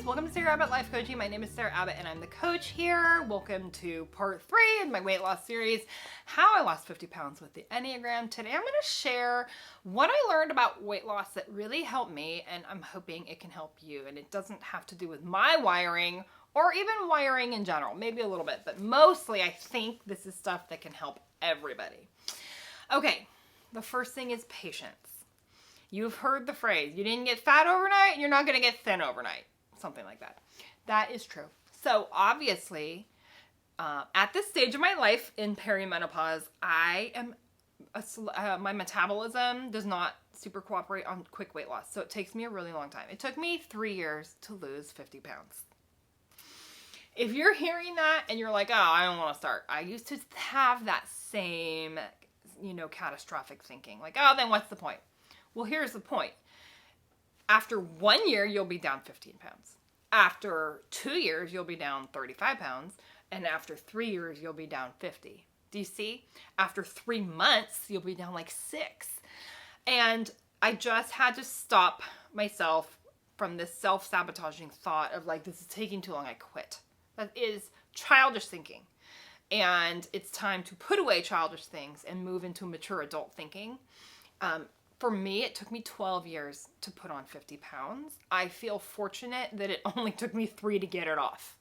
ladies. Welcome to Sarah Abbott Life Coaching. My name is Sarah Abbott and I'm the coach here. Welcome to part 3 in my weight loss series, How I Lost 50 Pounds with the Enneagram. Today I'm going to share what I learned about weight loss that really helped me, and I'm hoping it can help you. And it doesn't have to do with my wiring or even wiring in general, maybe a little bit, but mostly I think this is stuff that can help everybody. Okay, the first thing is patience. You've heard the phrase, you didn't get fat overnight, you're not going to get thin overnight. Something like that. That is true. So obviously, at this stage of my life in perimenopause, my metabolism does not super cooperate on quick weight loss. So it takes me a really long time. It took me 3 years to lose 50 pounds. If you're hearing that and you're like, oh, I don't want to start. I used to have that same, catastrophic thinking. Like, oh, then what's the point? Well, here's the point. After 1 year, you'll be down 15 pounds. After 2 years, you'll be down 35 pounds. And after 3 years, you'll be down 50. Do you see? After 3 months, you'll be down like 6. And I just had to stop myself from this self-sabotaging thought of like, this is taking too long, I quit. That is childish thinking. And it's time to put away childish things and move into mature adult thinking. For me, it took me 12 years to put on 50 pounds. I feel fortunate that it only took me 3 to get it off.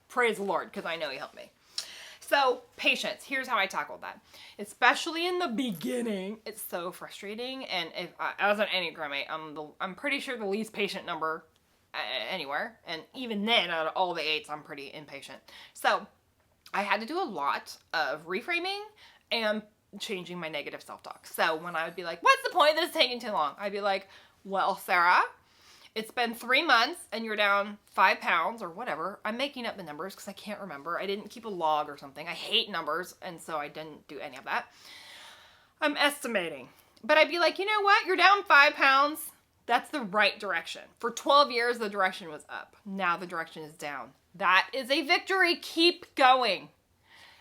Praise the Lord, because I know He helped me. So, patience. Here's how I tackled that. Especially in the beginning, it's so frustrating. And if as an Enneagram 8, I'm pretty sure the least patient number anywhere. And even then, out of all the 8s, I'm pretty impatient. So, I had to do a lot of reframing and changing my negative self-talk. So when I would be like, what's the point? This is taking too long. I'd be like, well, Sarah, it's been 3 months and you're down 5 pounds or whatever. I'm making up the numbers because I can't remember. I didn't keep a log or something. I hate numbers, and so I didn't do any of that. I'm estimating. But I'd be like, you know what? You're down 5 pounds. That's the right direction. For 12 years, the direction was up. Now the direction is down. That is a victory. Keep going.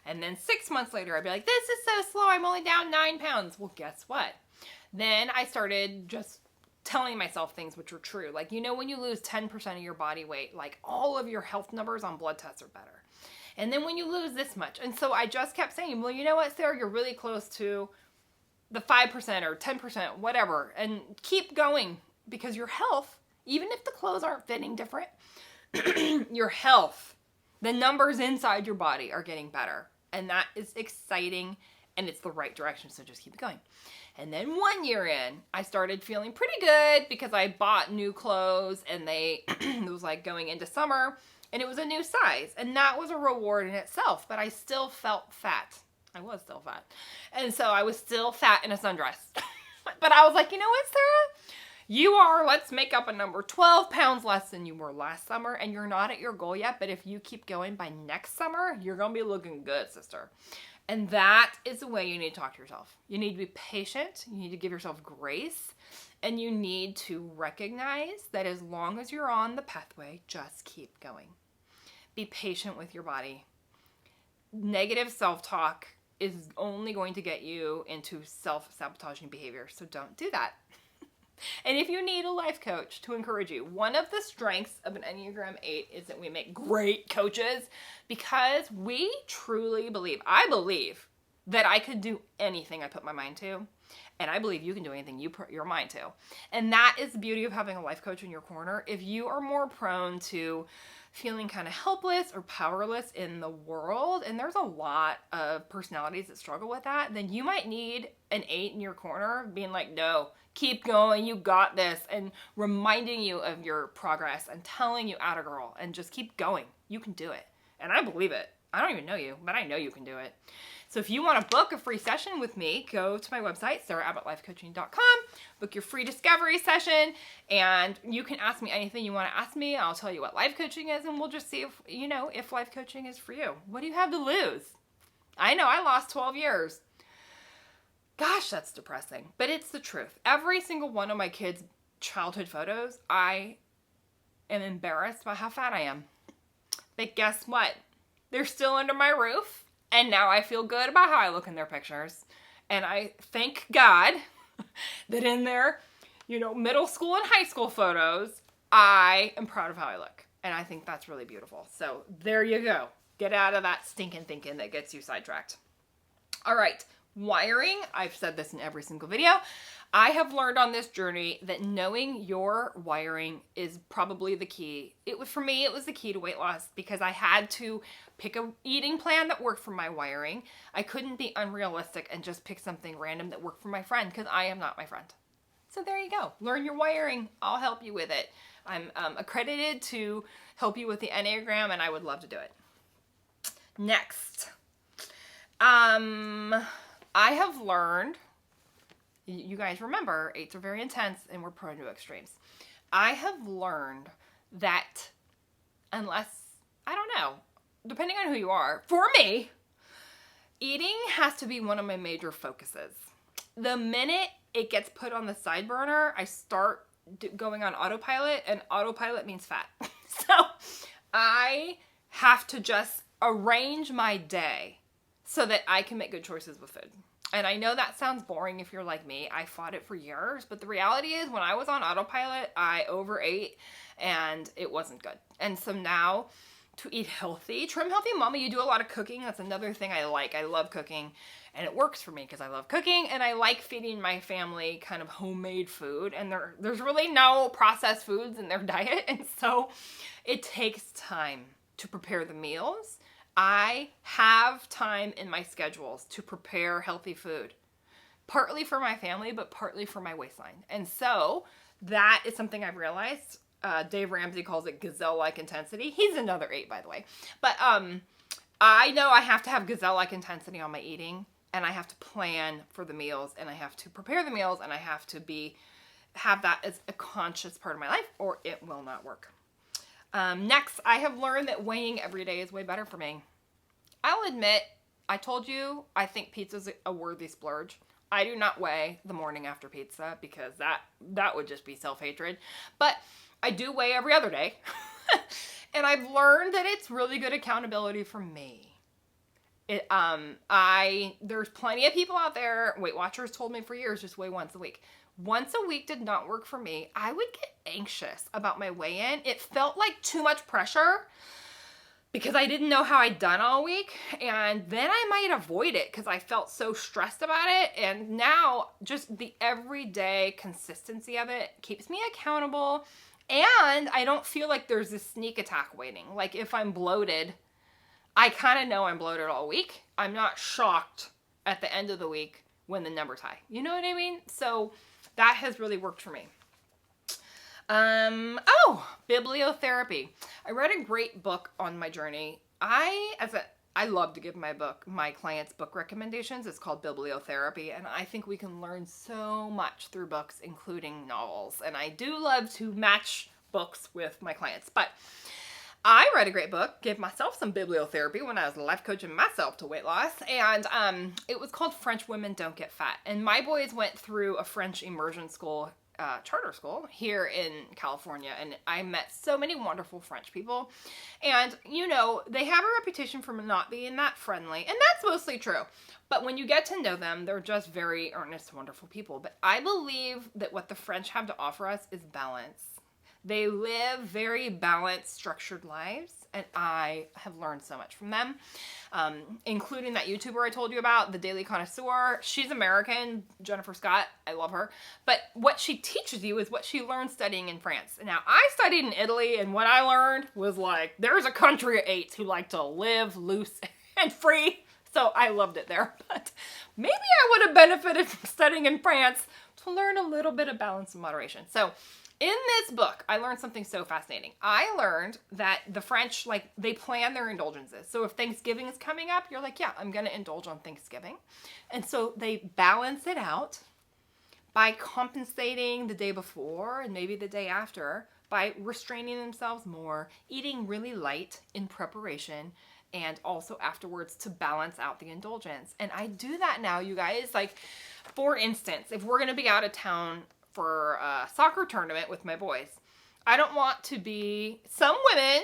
And then 6 months later, I'd be like, this is so slow. I'm only down 9 pounds. Well, guess what? Then I started just telling myself things which were true. Like, when you lose 10% of your body weight, like all of your health numbers on blood tests are better. And then when you lose this much. And so I just kept saying, well, you know what, Sarah, you're really close to the 5% or 10%, whatever. And keep going, because your health, even if the clothes aren't fitting different, your health, the numbers inside your body are getting better. And that is exciting, and it's the right direction, so just keep it going. And then 1 year in, I started feeling pretty good because I bought new clothes, and it was like going into summer, and it was a new size. And that was a reward in itself, but I still felt fat. I was still fat. And so I was still fat in a sundress. But I was like, you know what, Sarah? You are, let's make up a number, 12 pounds less than you were last summer, and you're not at your goal yet, but if you keep going by next summer, you're going to be looking good, sister. And that is the way you need to talk to yourself. You need to be patient, you need to give yourself grace, and you need to recognize that as long as you're on the pathway, just keep going. Be patient with your body. Negative self-talk is only going to get you into self-sabotaging behavior, so don't do that. And if you need a life coach to encourage you, one of the strengths of an Enneagram 8 is that we make great coaches because we truly believe, I believe, that I could do anything I put my mind to. And I believe you can do anything you put your mind to. And that is the beauty of having a life coach in your corner. If you are more prone to feeling kind of helpless or powerless in the world, and there's a lot of personalities that struggle with that, then you might need an 8 in your corner being like, no, keep going, you got this, and reminding you of your progress and telling you atta girl and just keep going. You can do it. And I believe it. I don't even know you, but I know you can do it. So if you want to book a free session with me, go to my website, sarahAbbottLifeCoaching.com, book your free discovery session, and you can ask me anything you want to ask me. I'll tell you what life coaching is, and we'll just see if life coaching is for you. What do you have to lose? I know I lost 12 years. Gosh, that's depressing, but it's the truth. Every single one of my kids' childhood photos, I am embarrassed by how fat I am. But guess what? They're still under my roof, and now I feel good about how I look in their pictures. And I thank God that in their, middle school and high school photos, I am proud of how I look. And I think that's really beautiful. So there you go. Get out of that stinking thinking that gets you sidetracked. All right. Wiring. I've said this in every single video. I have learned on this journey that knowing your wiring is probably the key. For me, it was the key to weight loss because I had to pick a eating plan that worked for my wiring. I couldn't be unrealistic and just pick something random that worked for my friend because I am not my friend. So there you go. Learn your wiring. I'll help you with it. I'm accredited to help you with the Enneagram, and I would love to do it. Next. I have learned, you guys remember, 8s are very intense and we're prone to extremes. I have learned that unless, I don't know, depending on who you are, for me, eating has to be one of my major focuses. The minute it gets put on the side burner, I start going on autopilot, and autopilot means fat. So I have to just arrange my day so that I can make good choices with food. And I know that sounds boring if you're like me. I fought it for years, but the reality is when I was on autopilot, I overate and it wasn't good. And so now to eat healthy, Trim Healthy Mama, you do a lot of cooking. That's another thing I like. I love cooking and it works for me because I love cooking and I like feeding my family kind of homemade food. And there's really no processed foods in their diet. And so it takes time to prepare the meals. I have time in my schedules to prepare healthy food, partly for my family, but partly for my waistline. And so that is something I've realized. Dave Ramsey calls it gazelle-like intensity. He's another 8, by the way. But I know I have to have gazelle-like intensity on my eating, and I have to plan for the meals, and I have to prepare the meals, and I have to have that as a conscious part of my life, or it will not work. Next, I have learned that weighing every day is way better for me. I'll admit, I told you, I think pizza's a worthy splurge. I do not weigh the morning after pizza because that would just be self-hatred. But I do weigh every other day. And I've learned that it's really good accountability for me. There's plenty of people out there, Weight Watchers told me for years, just weigh once a week. Once a week did not work for me. I would get anxious about my weigh-in. It felt like too much pressure because I didn't know how I'd done all week. And then I might avoid it because I felt so stressed about it. And now just the everyday consistency of it keeps me accountable. And I don't feel like there's this sneak attack waiting. Like if I'm bloated, I kind of know I'm bloated all week. I'm not shocked at the end of the week when the number's high. You know what I mean? So that has really worked for me. Bibliotherapy. I read a great book on my journey. I love to give my clients book recommendations. It's called Bibliotherapy, and I think we can learn so much through books, including novels. And I do love to match books with my clients. But I read a great book, gave myself some bibliotherapy when I was life coaching myself to weight loss, and it was called French Women Don't Get Fat. And my boys went through a French immersion school, charter school here in California, and I met so many wonderful French people. And, you know, they have a reputation for not being that friendly, and that's mostly true. But when you get to know them, they're just very earnest, wonderful people. But I believe that what the French have to offer us is balance. They live very balanced, structured lives, and I have learned so much from them, including that YouTuber I told you about, The Daily Connoisseur. She's American, Jennifer Scott. I love her. But what she teaches you is what she learned studying in France. Now, I studied in Italy, and what I learned was like, there's a country of 8s who like to live loose and free, so I loved it there. But maybe I would have benefited from studying in France to learn a little bit of balance and moderation. So in this book, I learned something so fascinating. I learned that the French, they plan their indulgences. So if Thanksgiving is coming up, you're like, yeah, I'm going to indulge on Thanksgiving. And so they balance it out by compensating the day before and maybe the day after by restraining themselves more, eating really light in preparation, and also afterwards to balance out the indulgence. And I do that now, you guys. For instance, if we're going to be out of town for a soccer tournament with my boys, I don't want to be some women.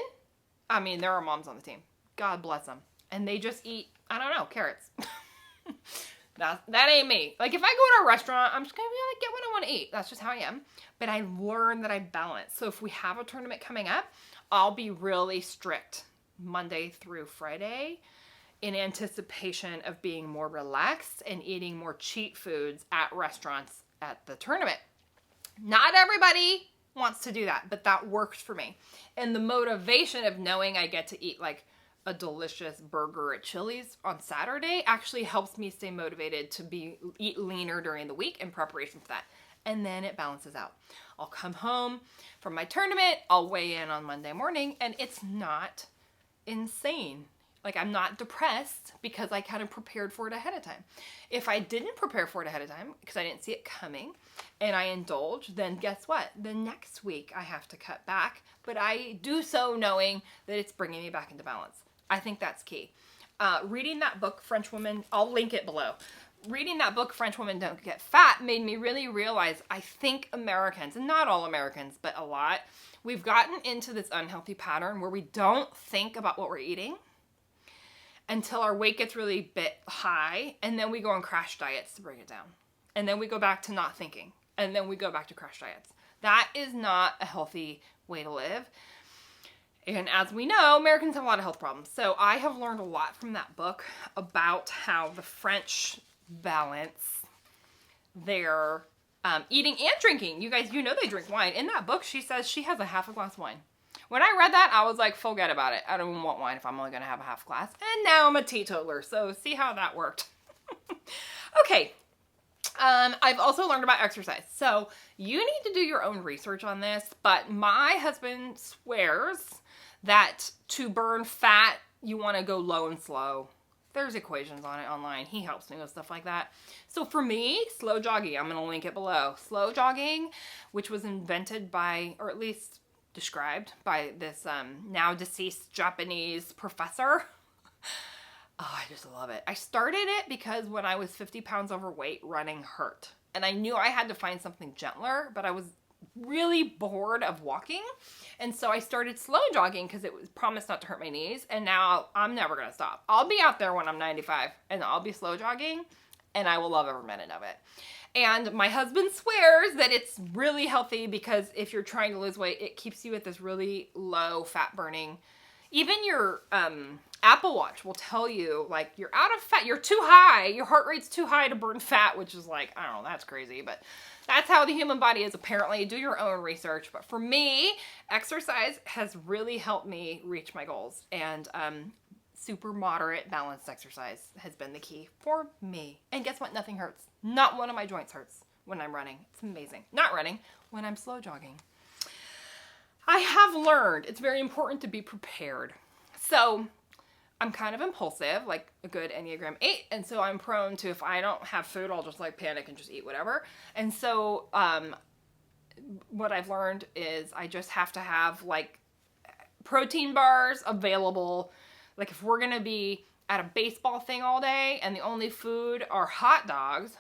I mean, there are moms on the team. God bless them. And they just eat, I don't know, carrots. That ain't me. Like, if I go to a restaurant, I'm just going to be like, get what I want to eat. That's just how I am. But I learned that I balance. So if we have a tournament coming up, I'll be really strict Monday through Friday in anticipation of being more relaxed and eating more cheat foods at restaurants at the tournament. Not everybody wants to do that, but that works for me. And the motivation of knowing I get to eat like a delicious burger at Chili's on Saturday actually helps me stay motivated to eat leaner during the week in preparation for that. And then it balances out. I'll come home from my tournament, I'll weigh in on Monday morning, and it's not insane. Like, I'm not depressed because I kind of prepared for it ahead of time. If I didn't prepare for it ahead of time because I didn't see it coming and I indulge, then guess what? The next week I have to cut back, but I do so knowing that it's bringing me back into balance. I think that's key. Reading that book, French Women, I'll link it below. Reading that book, French Women Don't Get Fat, made me really realize I think Americans, and not all Americans, but a lot, we've gotten into this unhealthy pattern where we don't think about what we're eating until our weight gets really high, and then we go on crash diets to bring it down. And then we go back to not thinking, and then we go back to crash diets. That is not a healthy way to live. And as we know, Americans have a lot of health problems. So I have learned a lot from that book about how the French balance their eating and drinking. You guys, you know they drink wine. In that book, she says she has a half a glass of wine. When I read that, I was like, forget about it. I don't even want wine if I'm only going to have a half glass. And now I'm a teetotaler. So see how that worked. Okay. I've also learned about exercise. So you need to do your own research on this. But my husband swears that to burn fat, you want to go low and slow. There's equations on it online. He helps me with stuff like that. So for me, slow jogging, I'm going to link it below. Slow jogging, which was invented by, or at least described by this now deceased Japanese professor. Oh, I just love it. I started it because when I was 50 pounds overweight, running hurt. And I knew I had to find something gentler, but I was really bored of walking. And so I started slow jogging because it was promised not to hurt my knees. And now I'm never going to stop. I'll be out there when I'm 95 and I'll be slow jogging and I will love every minute of it. And my husband swears that it's really healthy because if you're trying to lose weight, it keeps you at this really low fat burning. Even your Apple Watch will tell you, like, you're out of fat. You're too high. Your heart rate's too high to burn fat, which is like, I don't know, that's crazy. But that's how the human body is, apparently. Do your own research. But for me, exercise has really helped me reach my goals. And super moderate, balanced exercise has been the key for me. And guess what? Nothing hurts. Not one of my joints hurts when I'm running. It's amazing. Not running, when I'm slow jogging. I have learned it's very important to be prepared. So I'm kind of impulsive, like a good Enneagram 8. And so I'm prone to, if I don't have food, I'll just like panic and just eat whatever. And so what I've learned is I just have to have like protein bars available. Like if we're going to be at a baseball thing all day and the only food are hot dogs,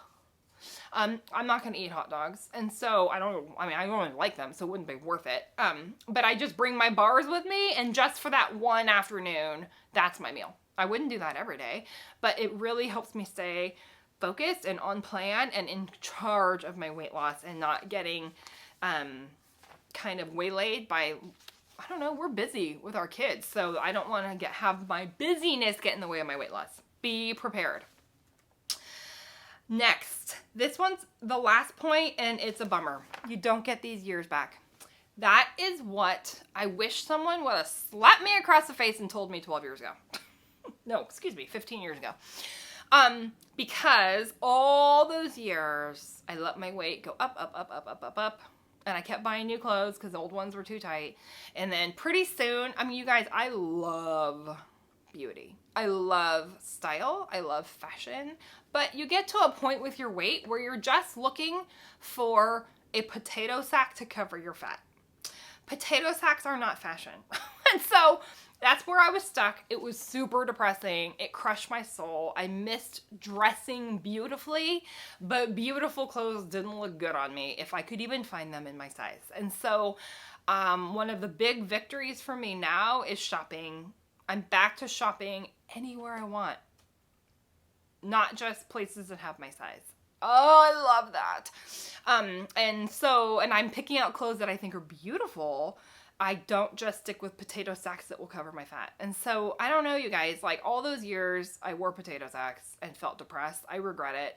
I'm not going to eat hot dogs. And so I don't really like them, so it wouldn't be worth it. But I just bring my bars with me, and just for that one afternoon, that's my meal. I wouldn't do that every day, but it really helps me stay focused and on plan and in charge of my weight loss and not getting kind of waylaid by, I don't know, we're busy with our kids. So I don't want to have my busyness get in the way of my weight loss. Be prepared. Next, this one's the last point, and it's a bummer. You don't get these years back. That is what I wish someone would have slapped me across the face and told me 12 years ago. No, excuse me, 15 years ago. Because all those years, I let my weight go up, and I kept buying new clothes because the old ones were too tight. And then pretty soon, I mean, you guys, I love beauty. I love style. I love fashion. But you get to a point with your weight where you're just looking for a potato sack to cover your fat. Potato sacks are not fashion. And so that's where I was stuck. It was super depressing. It crushed my soul. I missed dressing beautifully, but beautiful clothes didn't look good on me if I could even find them in my size. And so one of the big victories for me now is shopping. I'm back to shopping anywhere I want. not just places that have my size. Oh, I love that. And I'm picking out clothes that I think are beautiful. I don't just stick with potato sacks that will cover my fat. And so I don't know, you guys, like all those years I wore potato sacks and felt depressed. I regret it.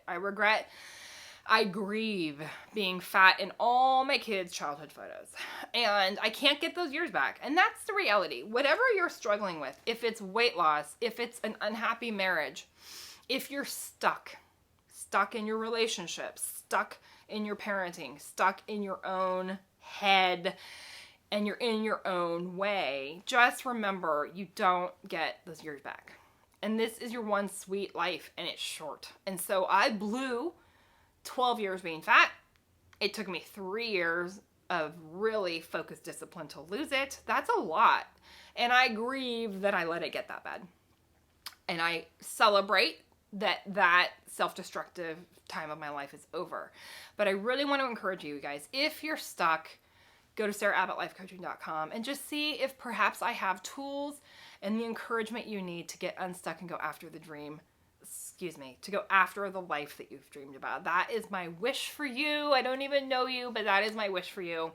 I grieve being fat in all my kids' childhood photos. And I can't get those years back. And that's the reality. Whatever you're struggling with, if it's weight loss, if it's an unhappy marriage, if you're stuck in your relationships, stuck in your parenting, stuck in your own head, and you're in your own way, just remember you don't get those years back. And this is your one sweet life, and it's short. And so I blew 12 years being fat. It took me 3 years of really focused discipline to lose it. That's a lot. And I grieve that I let it get that bad. And I celebrate that self-destructive time of my life is over. But I really want to encourage you guys, if you're stuck, go to SarahAbbottLifeCoaching.com and just see if perhaps I have tools and the encouragement you need to get unstuck and go after the dream. To go after the life that you've dreamed about. That is my wish for you. I don't even know you, but that is my wish for you.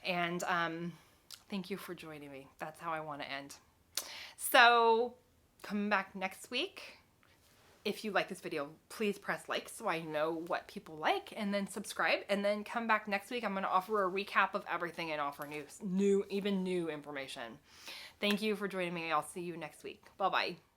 And thank you for joining me. That's how I want to end. So come back next week. If you like this video, please press like so I know what people like, and then subscribe, and then come back next week. I'm going to offer a recap of everything and offer new information. Thank you for joining me. I'll see you next week. Bye-bye.